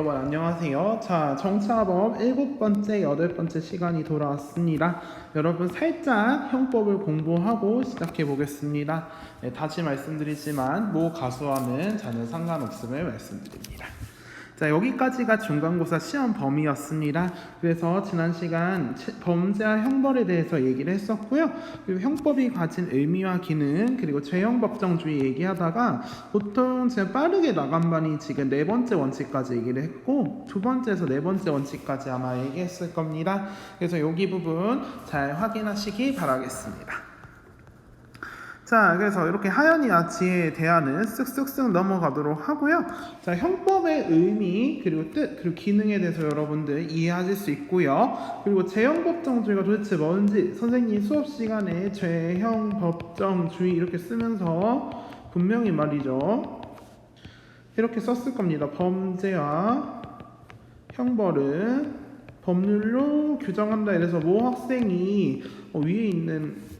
여러분 안녕하세요. 자, 정치화법 7번째, 8번째 시간이 돌아왔습니다. 여러분 살짝 형법을 공부하고 시작해 보겠습니다. 네, 다시 말씀드리지만 모 가수와는 전혀 상관없음을 말씀드립니다. 자, 여기까지가 중간고사 시험 범위였습니다. 그래서 지난 시간 범죄와 형벌에 대해서 얘기를 했었고요. 그리고 형법이 가진 의미와 기능, 그리고 죄형법정주의 얘기하다가 보통 제가 빠르게 나간반이 지금 4번째 원칙까지 얘기를 했고, 2번째에서 4번째 원칙까지 아마 얘기했을 겁니다. 그래서 여기 부분 잘 확인하시기 바라겠습니다. 자, 그래서 이렇게 하연이 아치에 대하는 쓱쓱쓱 넘어가도록 하고요. 자, 형법의 의미, 그리고 뜻, 그리고 기능에 대해서 여러분들 이해하실 수 있고요. 그리고 죄형법정주의가 도대체 뭔지 선생님 수업 시간에 죄형법정주의 이렇게 쓰면서 분명히 말이죠. 이렇게 썼을 겁니다. 범죄와 형벌은 법률로 규정한다. 이래서 모 학생이 위에 있는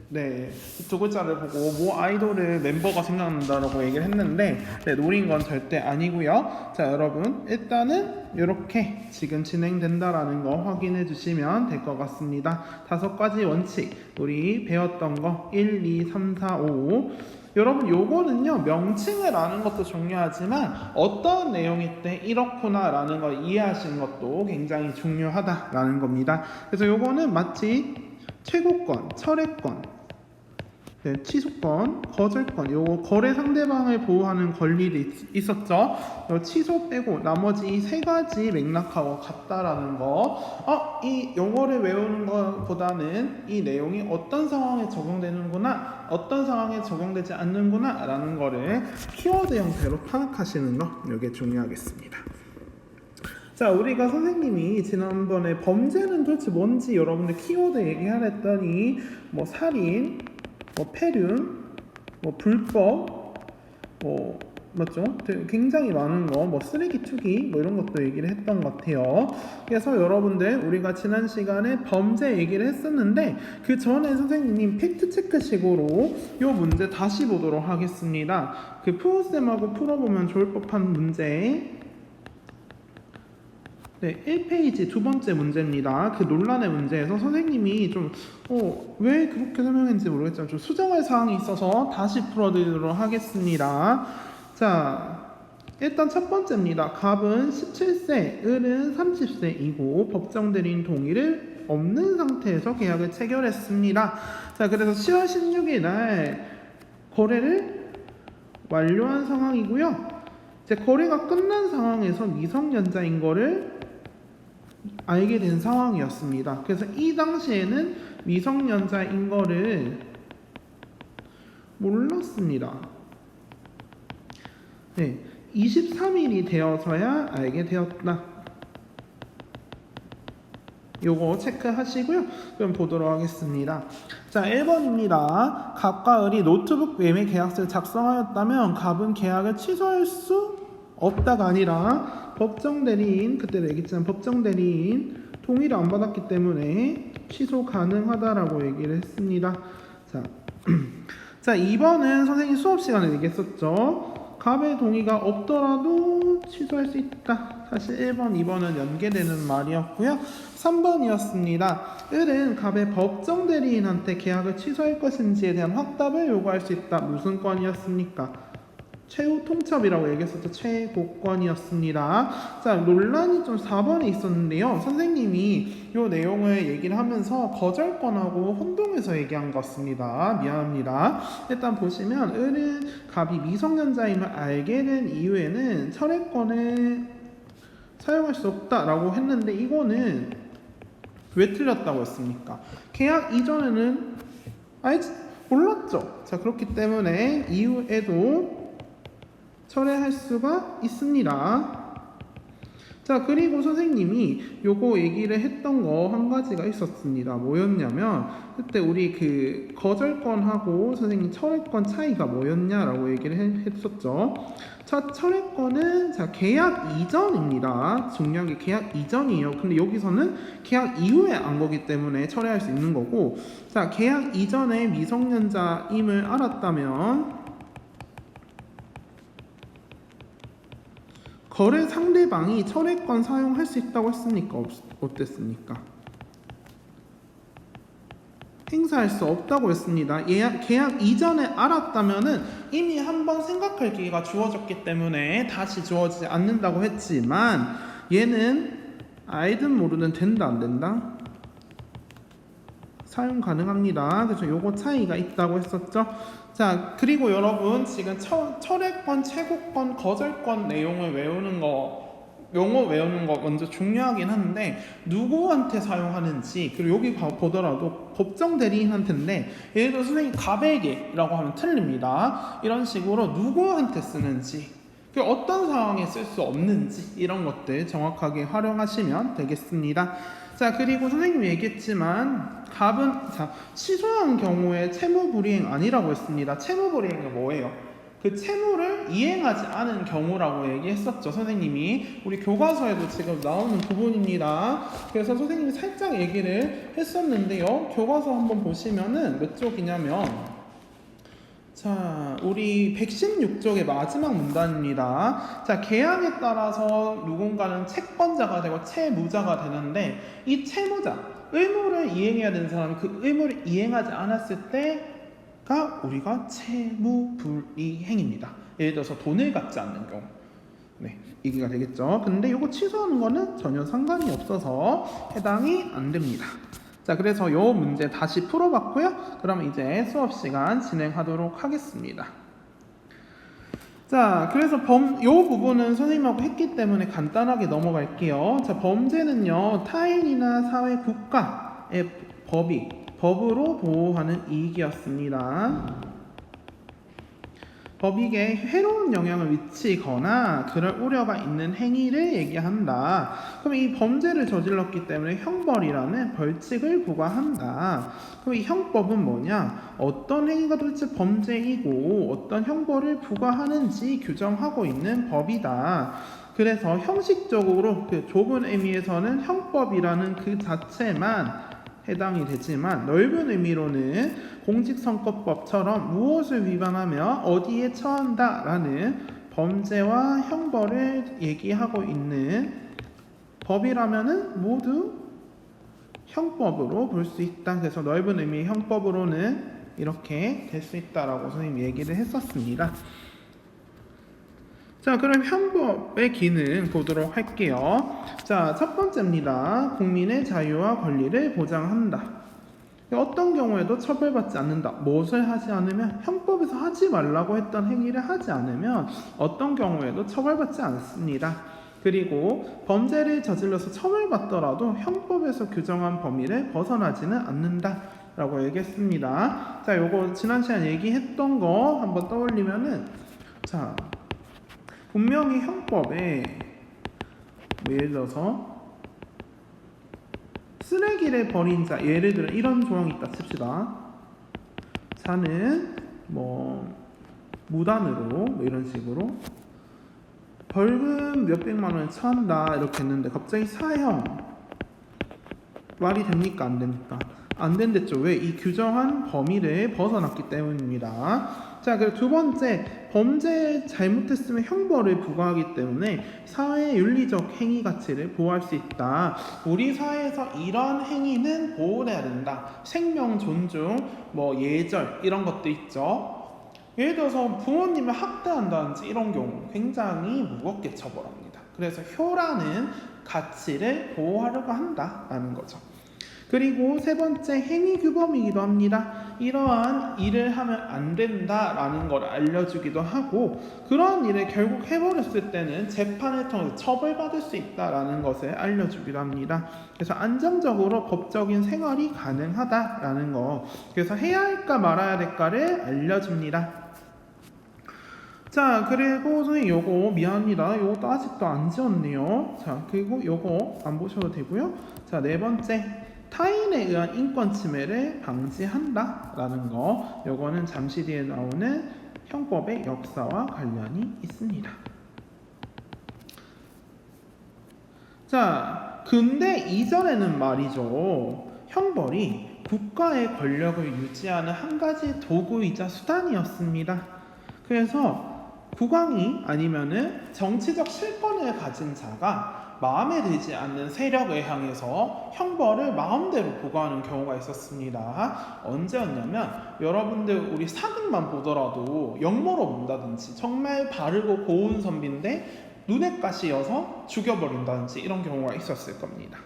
두 글자를 보고 모 아이돌의 멤버가 생각난다라고 얘기를 했는데 노린 건 절대 아니고요. 자, 여러분 일단은 이렇게 지금 진행된다라는 거 확인해 주시면 될 것 같습니다. 5가지 원칙 우리 배웠던 거 1, 2, 3, 4, 5 여러분 요거는요 명칭을 아는 것도 중요하지만 어떤 내용일 때 이렇구나 라는 걸 이해하시는 것도 굉장히 중요하다라는 겁니다. 그래서 요거는 마치 최고권, 철회권, 취소권, 거절권, 요거 거래 상대방을 보호하는 권리도 있었죠. 취소 빼고 나머지 이 3가지 맥락하고 같다라는 거. 요거를 외우는 것보다는 이 내용이 어떤 상황에 적용되는구나, 어떤 상황에 적용되지 않는구나 라는 거를 키워드 형태로 파악하시는 거, 이게 중요하겠습니다. 자, 우리가 선생님이 지난번에 범죄는 도대체 뭔지 여러분들 키워드 얘기하랬더니 뭐 살인, 뭐 폐륜, 뭐 불법, 뭐 맞죠? 굉장히 많은 거, 뭐 쓰레기 투기, 뭐 이런 것도 얘기를 했던 것 같아요. 그래서 여러분들 우리가 지난 시간에 범죄 얘기를 했었는데 그 전에 선생님이 팩트 체크식으로 이 문제 다시 보도록 하겠습니다. 그 푸우쌤하고 풀어보면 좋을 법한 문제. 1페이지 2번째 문제입니다. 그 논란의 문제에서 선생님이 좀 왜 그렇게 설명했는지 모르겠지만 좀 수정할 사항이 있어서 다시 풀어드리도록 하겠습니다. 자, 일단 첫 번째입니다. 갑은 17세, 을은 30세이고 법정 대리인 동의를 없는 상태에서 계약을 체결했습니다. 자, 그래서 10월 16일 날 거래를 완료한 상황이고요. 이제 거래가 끝난 상황에서 미성년자인 거를 알게 된 상황이었습니다. 그래서 이 당시에는 미성년자인 거를 몰랐습니다. 23일이 되어서야 알게 되었다. 요거 체크하시고요. 그럼 보도록 하겠습니다. 자, 1번입니다. 갑과 을이 노트북 매매 계약서를 작성하였다면 갑은 계약을 취소할 수 없다가 아니라 법정 대리인, 그때도 얘기했지만 법정 대리인 동의를 안 받았기 때문에 취소 가능하다라고 얘기를 했습니다. 자, 자 2번은 선생님 수업 시간에 얘기했었죠. 갑의 동의가 없더라도 취소할 수 있다. 사실 1번, 2번은 연계되는 말이었고요. 3번이었습니다. 을은 갑의 법정 대리인한테 계약을 취소할 것인지에 대한 확답을 요구할 수 있다. 무슨 건이었습니까? 최후 통첩이라고 얘기했었죠. 최고권이었습니다. 자, 논란이 좀 4번에 있었는데요. 선생님이 이 내용을 얘기를 하면서 거절권하고 혼동해서 얘기한 것 같습니다. 미안합니다. 일단 보시면 을은 갑이 미성년자임을 알게 된 이후에는 철회권을 사용할 수 없다라고 했는데 이거는 왜 틀렸다고 했습니까? 계약 이전에는 몰랐죠. 자, 그렇기 때문에 이후에도 철회할 수가 있습니다. 자, 그리고 선생님이 요거 얘기를 했던 거 한 가지가 있었습니다. 뭐였냐면 그때 우리 그 거절권하고 선생님 철회권 차이가 뭐였냐라고 얘기를 했었죠. 자, 철회권은 자 계약 이전입니다. 중요한 게 계약 이전이에요. 근데 여기서는 계약 이후에 안 거기 때문에 철회할 수 있는 거고, 자 계약 이전에 미성년자임을 알았다면 거래 상대방이 철회권 사용할 수 있다고 했습니까? 어땠습니까? 행사할 수 없다고 했습니다. 계약 이전에 알았다면은 이미 한번 생각할 기회가 주어졌기 때문에 다시 주어지지 않는다고 했지만 얘는 알든 모르든 된다 안 된다? 사용 가능합니다. 그래서 요거 차이가 있다고 했었죠. 자, 그리고 여러분 지금 철회권, 채굴권, 거절권 내용을 외우는 거, 용어 외우는 거 먼저 중요하긴 한데 누구한테 사용하는지, 그리고 여기 보더라도 법정 대리인한테인데 예를 들어 선생님 가베게라고 하면 틀립니다. 이런 식으로 누구한테 쓰는지, 어떤 상황에 쓸 수 없는지 이런 것들 정확하게 활용하시면 되겠습니다. 자, 그리고 선생님이 얘기했지만 갑은 취소한 경우에 채무불이행 아니라고 했습니다. 채무불이행은 뭐예요? 그 채무를 이행하지 않은 경우라고 얘기했었죠. 선생님이 우리 교과서에도 지금 나오는 부분입니다. 그래서 선생님이 살짝 얘기를 했었는데요. 교과서 한번 보시면은 몇 쪽이냐면, 자, 우리 116쪽의 마지막 문단입니다. 자, 계약에 따라서 누군가는 채권자가 되고 채무자가 되는데 이 채무자, 의무를 이행해야 되는 사람이 그 의무를 이행하지 않았을 때가 우리가 채무불이행입니다. 예를 들어서 돈을 갚지 않는 경우. 네, 이게가 되겠죠. 근데 이거 취소하는 거는 전혀 상관이 없어서 해당이 안 됩니다. 자, 그래서 요 문제 다시 풀어봤고요. 그럼 이제 수업 시간 진행하도록 하겠습니다. 자, 그래서 요 부분은 선생님하고 했기 때문에 간단하게 넘어갈게요. 자, 범죄는요, 타인이나 사회, 국가의 법으로 보호하는 이익이었습니다. 법익에 해로운 영향을 미치거나 그럴 우려가 있는 행위를 얘기한다. 그럼 이 범죄를 저질렀기 때문에 형벌이라는 벌칙을 부과한다. 그럼 이 형법은 뭐냐? 어떤 행위가 도대체 범죄이고 어떤 형벌을 부과하는지 규정하고 있는 법이다. 그래서 형식적으로 그 좁은 의미에서는 형법이라는 그 자체만 해당이 되지만 넓은 의미로는 공직선거법처럼 무엇을 위반하며 어디에 처한다라는 범죄와 형벌을 얘기하고 있는 법이라면은 모두 형법으로 볼 수 있다. 그래서 넓은 의미의 형법으로는 이렇게 될 수 있다라고 선생님이 얘기를 했었습니다. 자, 그럼 형법의 기능 보도록 할게요. 자, 첫 번째입니다. 국민의 자유와 권리를 보장한다. 어떤 경우에도 처벌받지 않는다. 무엇을 하지 않으면, 형법에서 하지 말라고 했던 행위를 하지 않으면 어떤 경우에도 처벌받지 않습니다. 그리고 범죄를 저질러서 처벌받더라도 형법에서 규정한 범위를 벗어나지는 않는다 라고 얘기했습니다. 자, 요거 지난 시간 얘기했던 거 한번 떠올리면은, 자, 분명히 형법에 예를 들어서 쓰레기를 버린 자, 예를 들어 이런 조항이 있다 칩시다. 자는 무단으로 이런 식으로 벌금 몇백만 원을 처한다 이렇게 했는데 갑자기 사형, 말이 됩니까 안 됩니까? 안 된댔죠. 왜? 이 규정한 범위를 벗어났기 때문입니다. 자, 그리고 두 번째, 범죄 잘못했으면 형벌을 부과하기 때문에 사회의 윤리적 행위 가치를 보호할 수 있다. 우리 사회에서 이런 행위는 보호해야 된다. 생명 존중, 예절 이런 것도 있죠. 예를 들어서 부모님을 학대한다든지 이런 경우 굉장히 무겁게 처벌합니다. 그래서 효라는 가치를 보호하려고 한다라는 거죠. 그리고 세 번째, 행위규범이기도 합니다. 이러한 일을 하면 안 된다라는 걸 알려주기도 하고, 그러한 일을 결국 해버렸을 때는 재판을 통해서 처벌받을 수 있다라는 것을 알려주기도 합니다. 그래서 안정적으로 법적인 생활이 가능하다라는 거, 그래서 해야 할까 말아야 될까를 알려줍니다. 자, 그리고 선생님 요거 미안합니다. 요것도 아직도 안 지웠네요. 자, 그리고 요거 안 보셔도 되고요. 자, 네 번째, 타인에 의한 인권 침해를 방지한다 라는 거, 요거는 잠시 뒤에 나오는 형법의 역사와 관련이 있습니다. 자, 근데 이전에는 말이죠, 형벌이 국가의 권력을 유지하는 한 가지 도구이자 수단이었습니다. 그래서 국왕이 아니면은 정치적 실권을 가진 자가 마음에 들지 않는 세력을 향해서 형벌을 마음대로 부과하는 경우가 있었습니다. 언제였냐면 여러분들 우리 사극만 보더라도 역모로 본다든지 정말 바르고 고운 선비인데 눈에 가시여서 죽여버린다든지 이런 경우가 있었을 겁니다.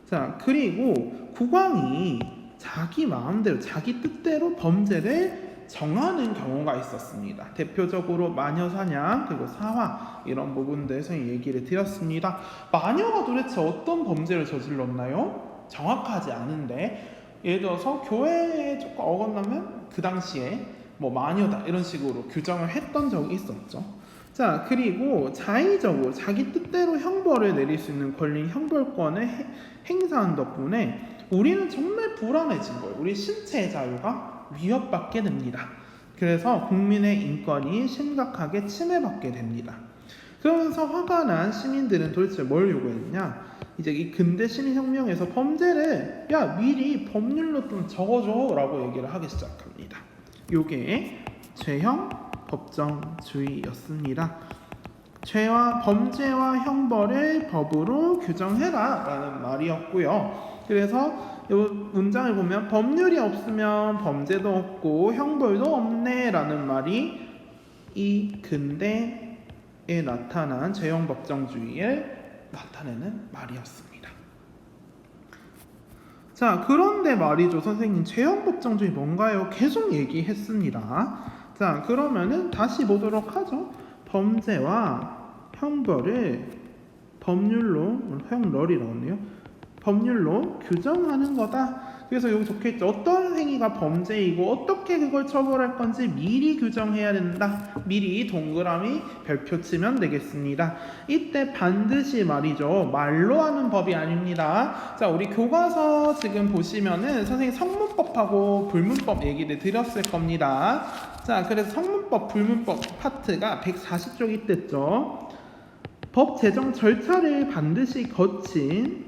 자, 그리고 국왕이 자기 마음대로 자기 뜻대로 범죄를 정하는 경우가 있었습니다. 대표적으로 마녀사냥 그리고 사화 이런 부분들 선생님 얘기를 드렸습니다. 마녀가 도대체 어떤 범죄를 저질렀나요? 정확하지 않은데 예를 들어서 교회에 조금 어긋나면 그 당시에 뭐 마녀다 이런 식으로 규정을 했던 적이 있었죠. 자, 그리고 자의적으로 자기 뜻대로 형벌을 내릴 수 있는 권리 형벌권을 행사한 덕분에 우리는 정말 불안해진 거예요. 우리 신체의 자유가 위협받게 됩니다. 그래서 국민의 인권이 심각하게 침해받게 됩니다. 그러면서 화가 난 시민들은 도대체 뭘 요구했냐? 이제 이 근대 시민혁명에서 범죄를 미리 법률로 좀 적어줘라고 얘기를 하기 시작합니다. 요게 죄형 법정주의였습니다. 죄와 범죄와 형벌을 법으로 규정해라라는 말이었고요. 그래서 이 문장을 보면 법률이 없으면 범죄도 없고 형벌도 없네라는 말이 이 근대에 나타난 죄형 법정주의를 나타내는 말이었습니다. 자, 그런데 말이죠, 선생님. 죄형 법정주의 뭔가요? 계속 얘기했습니다. 자, 그러면은 다시 보도록 하죠. 범죄와 형벌을 법률로, 형벌이라고 하네요. 법률로 규정하는 거다. 그래서 여기 적혀있죠. 어떤 행위가 범죄이고 어떻게 그걸 처벌할 건지 미리 규정해야 된다. 미리 동그라미 별표 치면 되겠습니다. 이때 반드시 말이죠. 말로 하는 법이 아닙니다. 자, 우리 교과서 지금 보시면은 선생님 성문법하고 불문법 얘기를 드렸을 겁니다. 자, 그래서 성문법, 불문법 파트가 140쪽이 됐죠. 법 제정 절차를 반드시 거친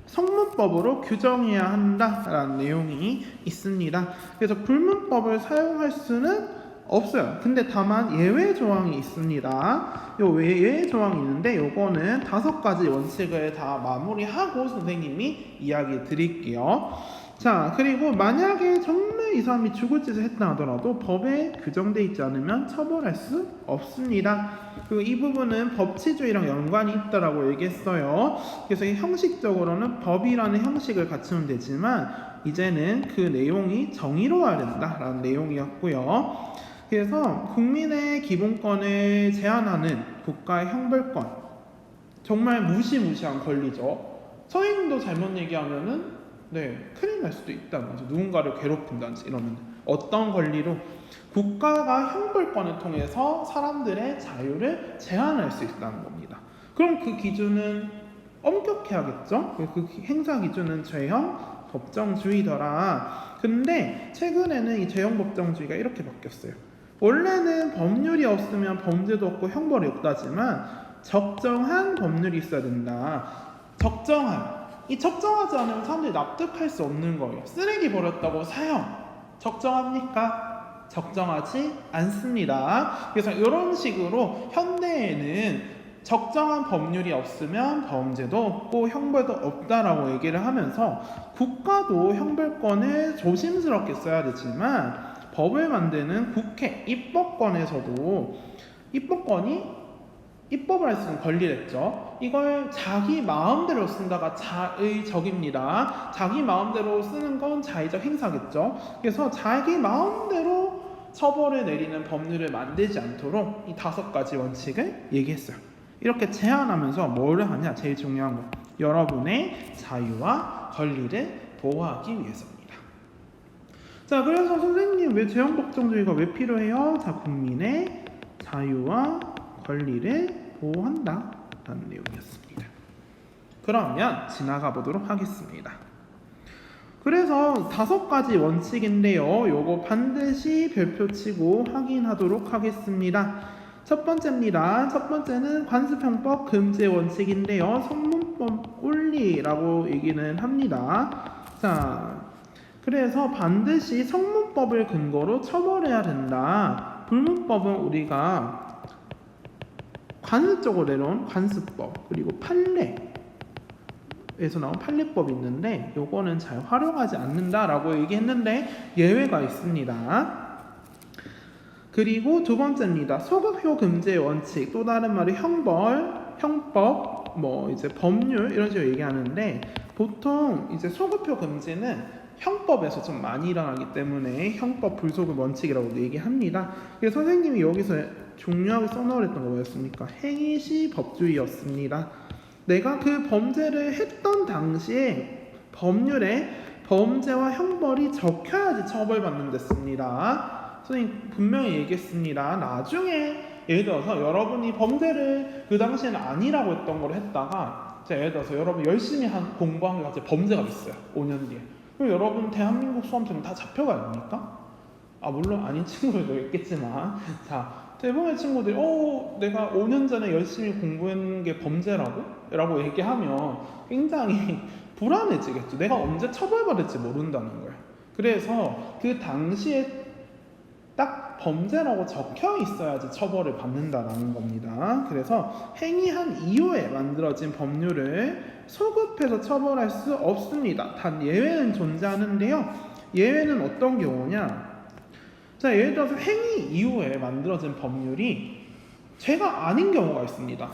성문법으로 규정해야 한다라는 내용이 있습니다. 그래서 불문법을 사용할 수는 없어요. 근데 다만 예외 조항이 있습니다. 요 예외 조항이 있는데 요거는 5가지 원칙을 다 마무리하고 선생님이 이야기 드릴게요. 자, 그리고 만약에 정말 이 사람이 죽을 짓을 했다 하더라도 법에 규정되어 있지 않으면 처벌할 수 없습니다. 그리고 이 부분은 법치주의랑 연관이 있다라고 얘기했어요. 그래서 형식적으로는 법이라는 형식을 갖추면 되지만 이제는 그 내용이 정의로워야 된다라는 내용이었고요. 그래서 국민의 기본권을 제한하는 국가의 형벌권, 정말 무시무시한 권리죠. 선생님도 잘못 얘기하면은 큰일 날 수도 있다는 거죠. 누군가를 괴롭힌다든지 이러면 어떤 권리로 국가가 형벌권을 통해서 사람들의 자유를 제한할 수 있다는 겁니다. 그럼 그 기준은 엄격해야겠죠. 그 행사 기준은 죄형 법정주의더라. 근데 최근에는 이 죄형 법정주의가 이렇게 바뀌었어요. 원래는 법률이 없으면 범죄도 없고 형벌이 없다지만 적정한 법률이 있어야 된다. 이 적정하지 않으면 사람들이 납득할 수 없는 거예요. 쓰레기 버렸다고 사형 적정합니까? 적정하지 않습니다. 그래서 이런 식으로 현대에는 적정한 법률이 없으면 범죄도 없고 형벌도 없다라고 얘기를 하면서 국가도 형벌권을 조심스럽게 써야 되지만 법을 만드는 국회 입법권에서도 입법을 할 수 있는 권리랬죠. 이걸 자기 마음대로 쓴다가 자의적입니다. 자기 마음대로 쓰는 건 자의적 행사겠죠. 그래서 자기 마음대로 처벌을 내리는 법률을 만들지 않도록 이 5가지 원칙을 얘기했어요. 이렇게 제한하면서 뭐를 하냐? 제일 중요한 거. 여러분의 자유와 권리를 보호하기 위해서입니다. 자, 그래서 선생님 왜 죄형 법정주의가 왜 필요해요? 자, 국민의 자유와 권리를 보호한다 라는 내용이었습니다. 그러면 지나가 보도록 하겠습니다. 그래서 5가지 원칙인데요. 요거 반드시 별표치고 확인하도록 하겠습니다. 첫 번째입니다. 첫 번째는 관습형법 금지의 원칙인데요. 성문법 원리라고 얘기는 합니다. 자, 그래서 반드시 성문법을 근거로 처벌해야 된다. 불문법은 우리가 관습 쪽으로 내려온 관습법, 그리고 판례에서 나온 판례법이 있는데 요거는 잘 활용하지 않는다라고 얘기했는데 예외가 있습니다. 그리고 두 번째입니다. 소급효 금지의 원칙, 또 다른 말이 형벌, 형법, 뭐 이제 법률 이런 식으로 얘기하는데 보통 이제 소급효 금지는 형법에서 좀 많이 일어나기 때문에 형법 불소급 원칙이라고 얘기합니다. 그래서 선생님이 여기서 중요하게 써놓으랬던 거 뭐였습니까? 행위시 법주의였습니다. 내가 그 범죄를 했던 당시에 법률에 범죄와 형벌이 적혀야지 처벌받는 데습니다. 선생님 분명히 얘기했습니다. 나중에 예를 들어서 여러분이 범죄를 그 당시에는 아니라고 했던 걸 했다가 예를 들어서 여러분 열심히 공부한 게 갑자기 범죄가 됐어요. 5년 뒤에. 그럼 여러분 대한민국 수험생은 다 잡혀가야 됩니까? 물론 아닌 친구들도 있겠지만 자 대부분의 친구들이 내가 5년 전에 열심히 공부한 게 범죄라고? 라고 얘기하면 굉장히 불안해지겠죠. 내가 언제 처벌받을지 모른다는 거예요. 그래서 그 당시에 딱 범죄라고 적혀 있어야지 처벌을 받는다라는 겁니다. 그래서 행위한 이후에 만들어진 법률을 소급해서 처벌할 수 없습니다. 단 예외는 존재하는데요. 예외는 어떤 경우냐? 자, 예를 들어서 행위 이후에 만들어진 법률이 죄가 아닌 경우가 있습니다.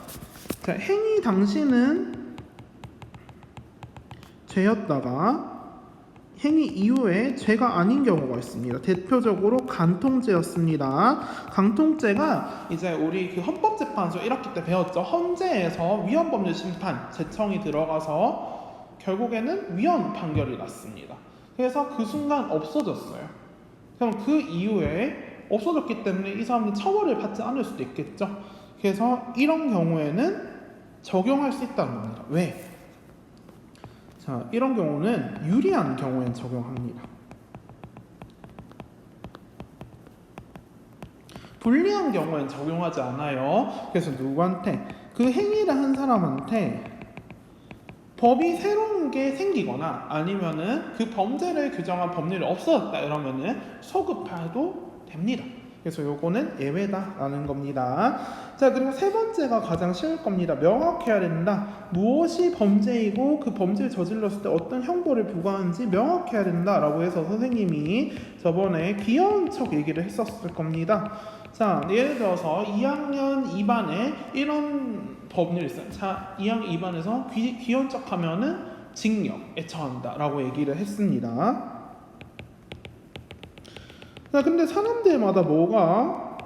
자, 행위 당시는 죄였다가 행위 이후에 죄가 아닌 경우가 있습니다. 대표적으로 간통죄였습니다. 강통죄가 이제 우리 그 헌법재판소 1학기 때 배웠죠. 헌재에서 위헌법률 심판 제청이 들어가서 결국에는 위헌 판결이 났습니다. 그래서 그 순간 없어졌어요. 그럼 그 이후에 없어졌기 때문에 이 사람이 처벌을 받지 않을 수도 있겠죠. 그래서 이런 경우에는 적용할 수 있다는 겁니다. 왜? 자, 이런 경우는 유리한 경우엔 적용합니다. 불리한 경우엔 적용하지 않아요. 그래서 누구한테? 그 행위를 한 사람한테 법이 새로운 게 생기거나 아니면은 그 범죄를 규정한 법률이 없어졌다 이러면은 소급해도 됩니다. 그래서 요거는 예외다라는 겁니다. 자, 그리고 세 번째가 가장 쉬울 겁니다. 명확해야 된다. 무엇이 범죄이고 그 범죄를 저질렀을 때 어떤 형벌을 부과하는지 명확해야 된다라고 해서 선생님이 저번에 귀여운 척 얘기를 했었을 겁니다. 자, 예를 들어서 2학년 2반에 이런 법률이 있어요. 자, 2학년 2반에서 귀여운 척 하면은 징역에 처한다라고 얘기를 했습니다. 자, 근데 사람들마다 뭐가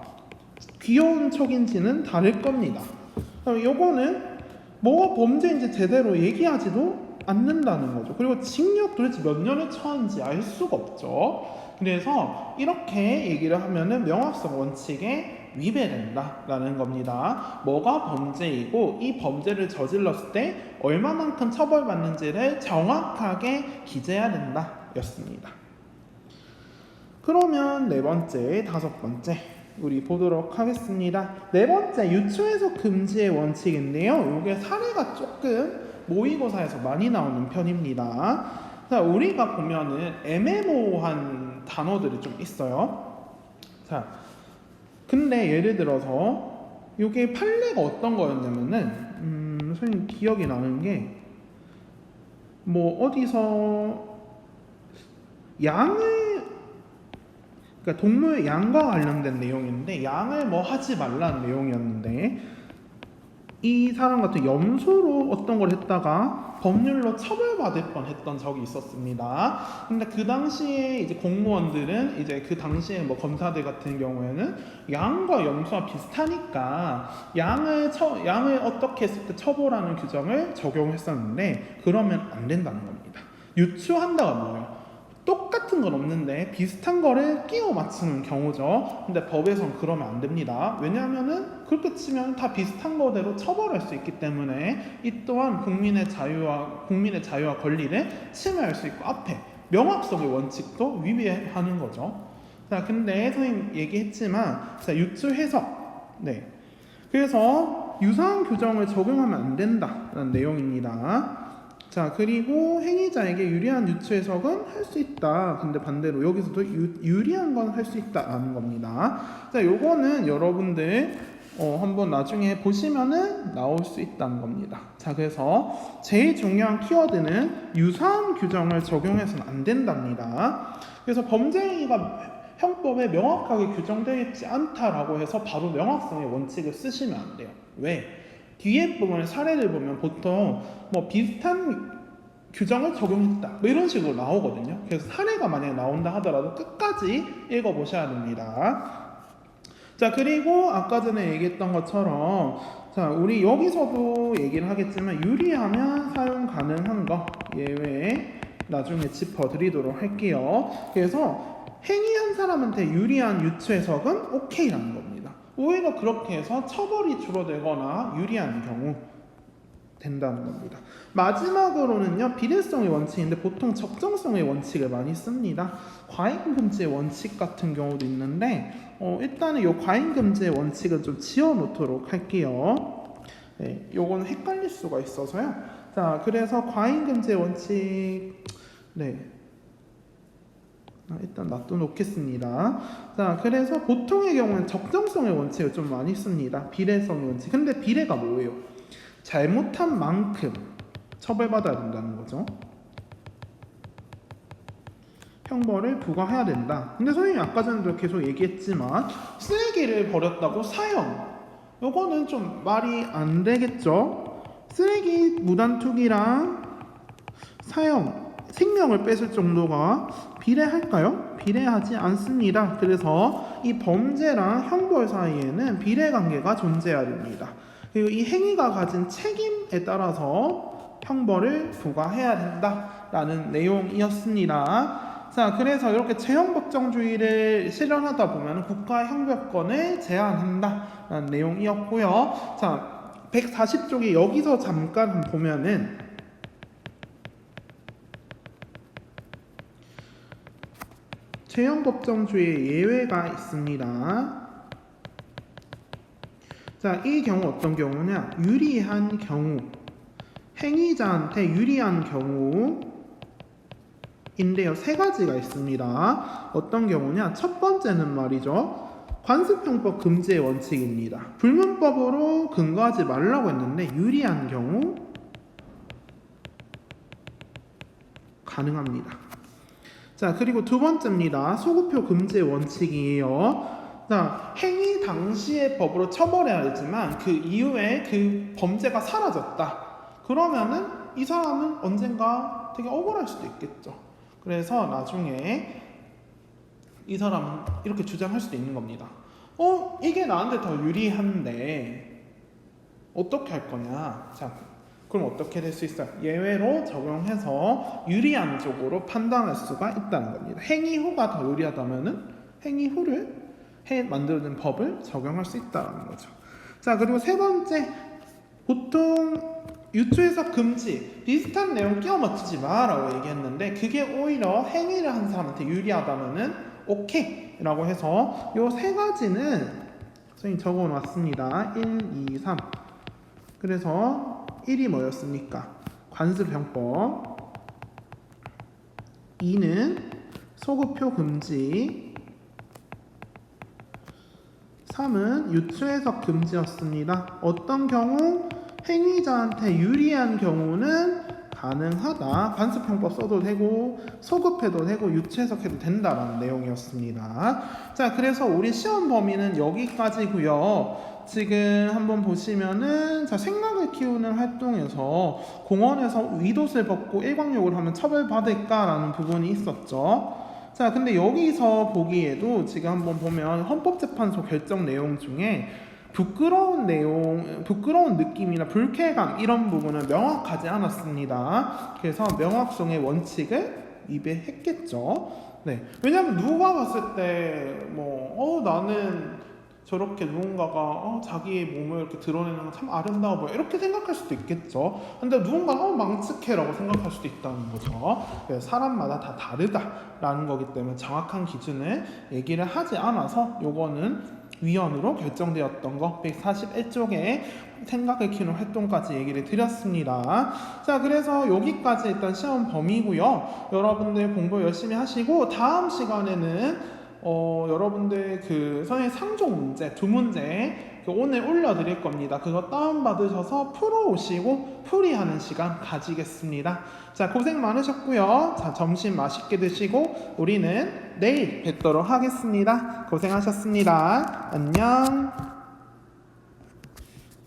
귀여운 척인지는 다를 겁니다. 요거는 뭐가 범죄인지 제대로 얘기하지도 않는다는 거죠. 그리고 징역 도대체 몇 년에 처한지 알 수가 없죠. 그래서 이렇게 얘기를 하면은 명확성 원칙에 위배된다라는 겁니다. 뭐가 범죄이고 이 범죄를 저질렀을 때 얼마만큼 처벌받는지를 정확하게 기재해야 된다 였습니다. 그러면 네 번째, 다섯 번째 우리 보도록 하겠습니다. 네 번째, 유추해석 금지의 원칙인데요. 이게 사례가 조금 모의고사에서 많이 나오는 편입니다. 자, 우리가 보면은 애매모호한 단어들이 좀 있어요. 자, 근데 예를 들어서 이게 판례가 어떤 거였냐면은 선생님 기억이 나는 게 뭐 어디서 그러니까 동물 양과 관련된 내용인데 양을 뭐 하지 말라는 내용이었는데 이 사람 같은 염소로 어떤 걸 했다가 법률로 처벌받을 뻔했던 적이 있었습니다. 근데 그 당시에 이제 공무원들은 이제 그 당시에 뭐 검사들 같은 경우에는 양과 염소와 비슷하니까 양을 어떻게 했을 때 처벌하는 규정을 적용했었는데 그러면 안 된다는 겁니다. 유추한다가 뭐예요? 똑같은 건 없는데 비슷한 거를 끼워 맞추는 경우죠. 근데 법에선 그러면 안 됩니다. 왜냐하면은 그렇게 치면 다 비슷한 거대로 처벌할 수 있기 때문에 이 또한 국민의 자유와 권리를 침해할 수 있고 앞에 명확성의 원칙도 위배하는 거죠. 자, 근데 선생님 얘기했지만 자, 유추 해석. 네. 그래서 유사한 규정을 적용하면 안 된다는 내용입니다. 자, 그리고 행위자에게 유리한 유추 해석은 할 수 있다. 근데 반대로 여기서도 유리한 건 할 수 있다라는 겁니다. 자, 요거는 여러분들 한번 나중에 보시면은 나올 수 있다는 겁니다. 자, 그래서 제일 중요한 키워드는 유사한 규정을 적용해서는 안 된답니다. 그래서 범죄행위가 형법에 명확하게 규정되어 있지 않다라고 해서 바로 명확성의 원칙을 쓰시면 안 돼요. 왜? 뒤에 부분의 사례를 보면 보통 뭐 비슷한 규정을 적용했다 뭐 이런 식으로 나오거든요. 그래서 사례가 만약에 나온다 하더라도 끝까지 읽어보셔야 됩니다. 자, 그리고 아까 전에 얘기했던 것처럼 자, 우리 여기서도 얘기를 하겠지만 유리하면 사용 가능한 거 예외 나중에 짚어드리도록 할게요. 그래서 행위한 사람한테 유리한 유추 해석은 오케이라는 겁니다. 오히려 그렇게 해서 처벌이 줄어들거나 유리한 경우 된다는 겁니다. 마지막으로는요, 비례성의 원칙인데 보통 적정성의 원칙을 많이 씁니다. 과잉금지의 원칙 같은 경우도 있는데 일단은 이 과잉금지의 원칙은 좀 지워놓도록 할게요. 네, 요건 헷갈릴 수가 있어서요. 자, 그래서 과잉금지의 원칙 일단 놔둬놓겠습니다. 자, 그래서 보통의 경우는 적정성의 원칙을 좀 많이 씁니다. 비례성의 원칙. 근데 비례가 뭐예요? 잘못한 만큼 처벌받아야 된다는 거죠. 형벌을 부과해야 된다. 근데 선생님이 아까 전에도 계속 얘기했지만 쓰레기를 버렸다고 사형. 요거는 좀 말이 안 되겠죠? 쓰레기 무단 투기랑 사형, 생명을 뺏을 정도가 비례할까요? 비례하지 않습니다. 그래서 이 범죄랑 형벌 사이에는 비례 관계가 존재해야 됩니다. 그리고 이 행위가 가진 책임에 따라서 형벌을 부과해야 된다라는 내용이었습니다. 자, 그래서 이렇게 재형법정주의를 실현하다 보면 국가의 형벌권을 제한한다라는 내용이었고요. 자, 140쪽에 여기서 잠깐 보면은 재형법정주의의 예외가 있습니다. 자, 이 경우 어떤 경우냐? 유리한 경우, 행위자한테 유리한 경우인데요. 세 가지가 있습니다. 어떤 경우냐? 첫 번째는 말이죠. 관습형법 금지의 원칙입니다. 불문법으로 근거하지 말라고 했는데 유리한 경우 가능합니다. 자, 그리고 두 번째입니다. 소급표 금지의 원칙이에요. 자, 행위 당시의 법으로 처벌해야 되지만 그 이후에 그 범죄가 사라졌다. 그러면은 이 사람은 언젠가 되게 억울할 수도 있겠죠. 그래서 나중에 이 사람은 이렇게 주장할 수도 있는 겁니다. 이게 나한테 더 유리한데 어떻게 할 거냐? 자, 그럼 어떻게 될 수 있어요? 예외로 적용해서 유리한 쪽으로 판단할 수가 있다는 겁니다. 행위 후가 더 유리하다면은 행위 후를 만들어낸 법을 적용할 수 있다는 거죠. 자, 그리고 세 번째, 보통 유추해석 금지 비슷한 내용 끼워 맞추지 마라고 얘기했는데 그게 오히려 행위를 한 사람한테 유리하다면은 오케이라고 해서 요 세 가지는 선생님 적어놨습니다. 1, 2, 3. 그래서 1이 뭐였습니까? 관습형법. 2는 소급표 금지. 3은 유추해석 금지였습니다. 어떤 경우? 행위자한테 유리한 경우는 가능하다. 관습형법 써도 되고 소급해도 되고 유추해석해도 된다라는 내용이었습니다. 자, 그래서 우리 시험 범위는 여기까지고요. 지금 한번 보시면은 자, 생각을 키우는 활동에서 공원에서 윗옷을 벗고 일광욕을 하면 처벌받을까라는 부분이 있었죠. 자, 근데 여기서 보기에도 지금 한번 보면 헌법재판소 결정 내용 중에 부끄러운 느낌이나 불쾌감 이런 부분은 명확하지 않았습니다. 그래서 명확성의 원칙을 위배했겠죠. 네, 왜냐하면 누가 봤을 때 나는 저렇게 누군가가 자기의 몸을 이렇게 드러내는 건 참 아름다워 보여 이렇게 생각할 수도 있겠죠. 근데 누군가가 망측해라고 생각할 수도 있다는 거죠. 사람마다 다 다르다라는 거기 때문에 정확한 기준을 얘기를 하지 않아서 요거는 위원으로 결정되었던 거 141쪽에 생각을 키우는 활동까지 얘기를 드렸습니다. 자, 그래서 여기까지 일단 시험 범위고요. 여러분들 공부 열심히 하시고 다음 시간에는 여러분들 그 선생님 상종 문제 두 문제 오늘 올려드릴 겁니다. 그거 다운받으셔서 풀어오시고 풀이하는 시간 가지겠습니다. 자, 고생 많으셨고요. 자, 점심 맛있게 드시고 우리는 내일 뵙도록 하겠습니다. 고생하셨습니다. 안녕.